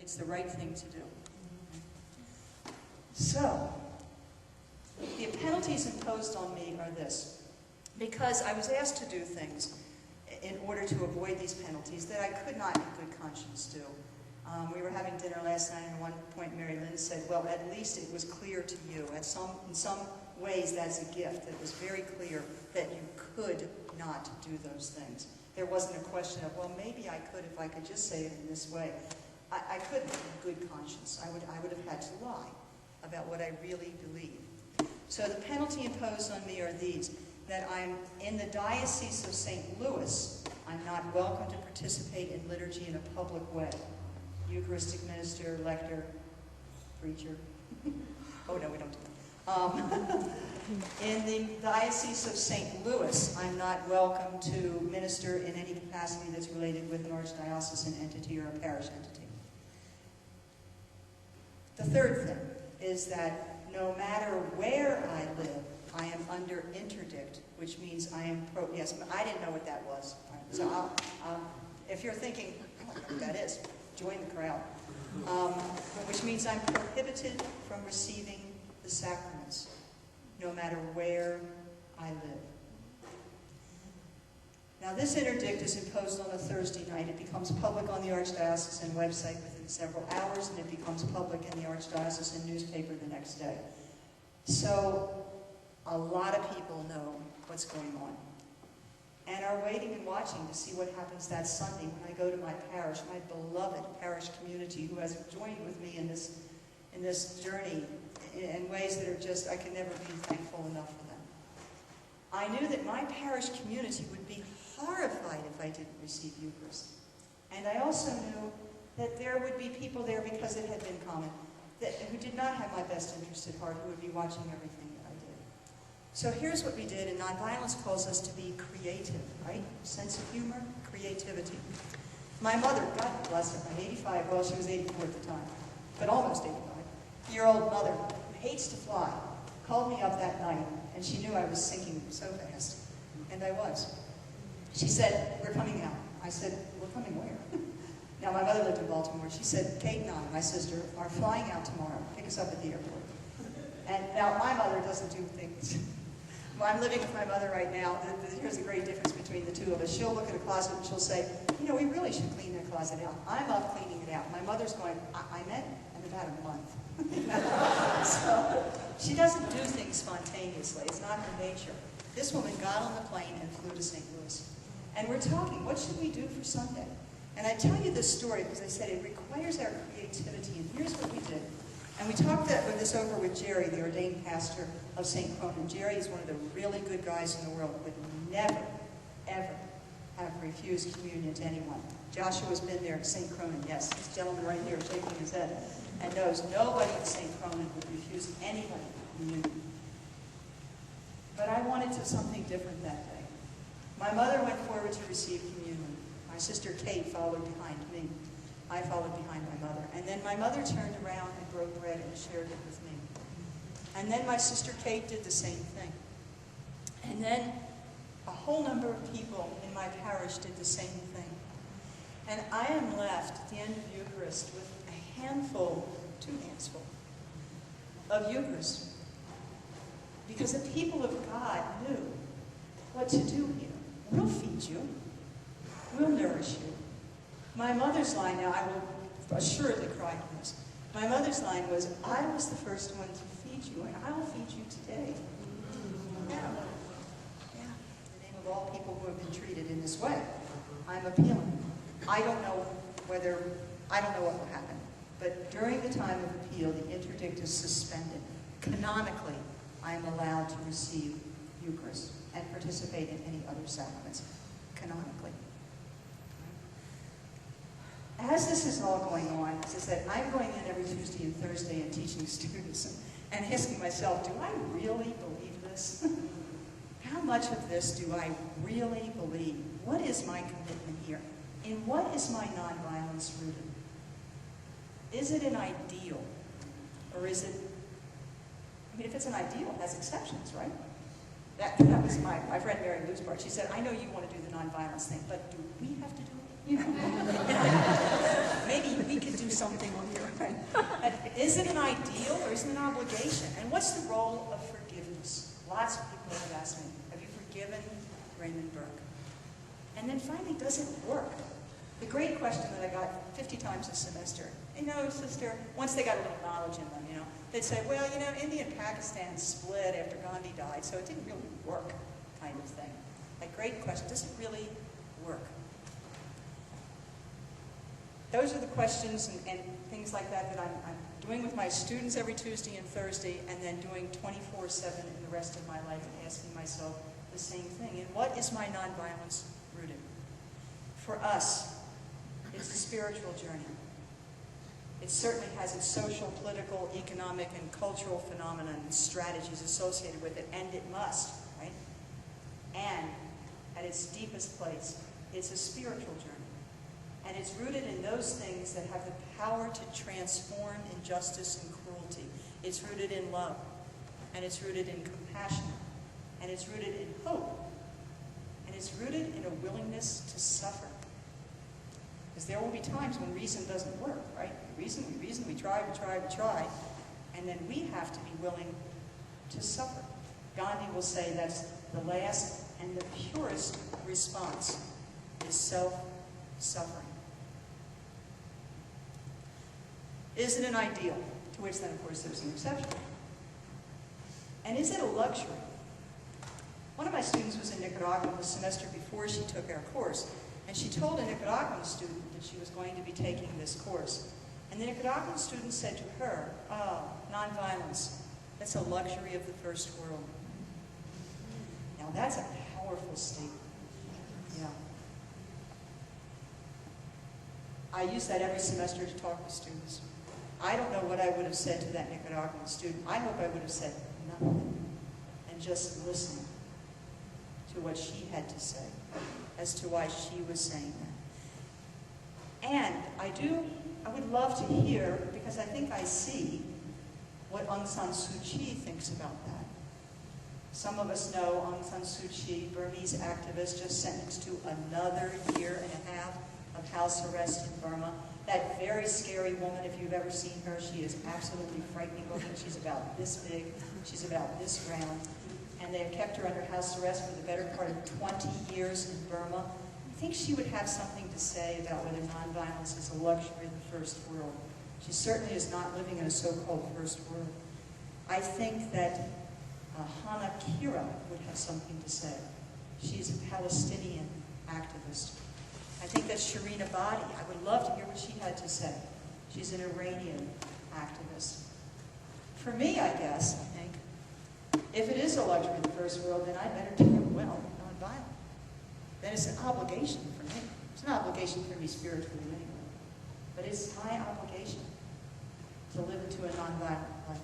It's the right thing to do. So, the penalties imposed on me are this. Because I was asked to do things in order to avoid these penalties that I could not in good conscience do. We were having dinner last night, and at one point Mary Lynn said, well, at least it was clear to you. In some ways, that's a gift. It was very clear that you could not do those things. There wasn't a question of, well, maybe I could if I could just say it in this way. I couldn't in good conscience. I would have had to lie about what I really believe. So the penalty imposed on me are these, that I'm in the Diocese of St. Louis. I'm not welcome to participate in liturgy in a public way. Eucharistic minister, lector, preacher. Oh, no, we don't do that. In the Diocese of St. Louis, I'm not welcome to minister in any capacity that's related with an archdiocesan entity or a parish entity. The third thing is that no matter where I live, I am under interdict, which means I am yes, I didn't know what that was. So if you're thinking, I don't know what that is, join the crowd. Which means I'm prohibited from receiving the sacraments, no matter where I live. Now this interdict is imposed on a Thursday night. It becomes public on the Archdiocesan website within several hours, and it becomes public in the Archdiocesan newspaper the next day. So a lot of people know what's going on and are waiting and watching to see what happens that Sunday when I go to my parish, my beloved parish community who has joined with me in this journey in ways that are just, I can never be thankful enough for them. I knew that my parish community would be horrified if I didn't receive Eucharist. And I also knew that there would be people there, because it had been common, who did not have my best interest at heart, who would be watching everything that I did. So here's what we did, and Nonviolence calls us to be creative, right? Sense of humor, creativity. My mother, God bless her, I'm 85, well, she was 84 at the time, but almost 85-year-old mother, who hates to fly, called me up that night, and she knew I was sinking so fast, and I was. She said, we're coming out. I said, we're coming where? Now, my mother lived in Baltimore. She said, Kate and I, my sister, are flying out tomorrow. Pick us up at the airport. And now, my mother doesn't do things. Well, I'm living with my mother right now. Here's a great difference between the two of us. She'll look at a closet and she'll say, you know, we really should clean that closet out. I'm up cleaning it out. My mother's going, I meant in about a month. So, she doesn't do things spontaneously. It's not her nature. This woman got on the plane and flew to St. Louis. And we're talking, what should we do for Sunday? And I tell you this story because I said it requires our creativity, and here's what we did. And we talked this over with Jerry, the ordained pastor of St. Cronin. Jerry is one of the really good guys in the world, would never, ever have refused communion to anyone. Joshua's been there at St. Cronin, yes. This gentleman right here shaking his head, and knows nobody at St. Cronin would refuse anybody communion. But I wanted to do something different that day. My mother went forward to receive communion. My sister Kate followed behind me. I followed behind my mother. And then my mother turned around and broke bread and shared it with me. And then my sister Kate did the same thing. And then a whole number of people in my parish did the same thing. And I am left at the end of Eucharist with a handful, 2 hands full, of Eucharist. Because the people of God knew what to do here. We'll feed you. We'll nourish you. My mother's line, now I will assuredly cry on this. My mother's line was, I was the first one to feed you, and I will feed you today. Yeah. Yeah. In the name of all people who have been treated in this way, I'm appealing. I don't know what will happen. But during the time of appeal, the interdict is suspended. Canonically, I am allowed to receive Eucharist and participate in any other sacraments, canonically. As this is all going on, as I said, I'm going in every Tuesday and Thursday and teaching students and asking myself, do I really believe this? How much of this do I really believe? What is my commitment here? In what is my nonviolence rooted? Is it an ideal? Or is it, I mean, if it's an ideal, it has exceptions, right? That was my friend Mary Lou's part. She said, I know you want to do the nonviolence thing, but do we have to do it? You know? Maybe we could do something on Is it an ideal or is it an obligation? And what's the role of forgiveness? Lots of people have asked me, have you forgiven Raymond Burke? And then finally, does it work? The great question that I got 50 times a semester, sister, once they got a little knowledge in them, they'd say, well, India and Pakistan split after Gandhi died, so it didn't really work, kind of thing. Like, great question, does it really work? Those are the questions and things like that I'm doing with my students every Tuesday and Thursday, and then doing 24/7 in the rest of my life, asking myself the same thing. And what is my nonviolence rooted? For us, it's a spiritual journey. It certainly has its social, political, economic, and cultural phenomena and strategies associated with it, and it must, right? And at its deepest place, it's a spiritual journey. And it's rooted in those things that have the power to transform injustice and cruelty. It's rooted in love, and it's rooted in compassion, and it's rooted in hope, and it's rooted in a willingness to suffer. Because there will be times when reason doesn't work, right? We try, and then we have to be willing to suffer. Gandhi will say that's the last and the purest response is self-suffering. Is it an ideal? To which then, of course, there's an exception. And is it a luxury? One of my students was in Nicaragua the semester before she took our course, and she told a Nicaraguan student that she was going to be taking this course. And the Nicaraguan student said to her, oh, nonviolence, that's a luxury of the first world. Now that's a powerful statement. Yeah. I use that every semester to talk with students. I don't know what I would have said to that Nicaraguan student. I hope I would have said nothing and just listened to what she had to say as to why she was saying that. And I would love to hear, because I think I see what Aung San Suu Kyi thinks about that. Some of us know Aung San Suu Kyi, Burmese activist, just sentenced to another year and a half of house arrest in Burma. That very scary woman, if you've ever seen her, she is absolutely frightening looking. She's about this big, she's about this round. And they have kept her under house arrest for the better part of 20 years in Burma. I think she would have something to say about whether nonviolence is a luxury of the first world. She certainly is not living in a so-called first world. I think that Hana Kira would have something to say. She's a Palestinian activist. I think that Shireen Abadi, I would love to hear what she had to say. She's an Iranian activist. For me, I guess, I think, if it is a luxury of the first world, then I better do it well, nonviolent. Then it's an obligation for me. It's an obligation for me spiritually anyway. But it's my obligation to live into a nonviolent life.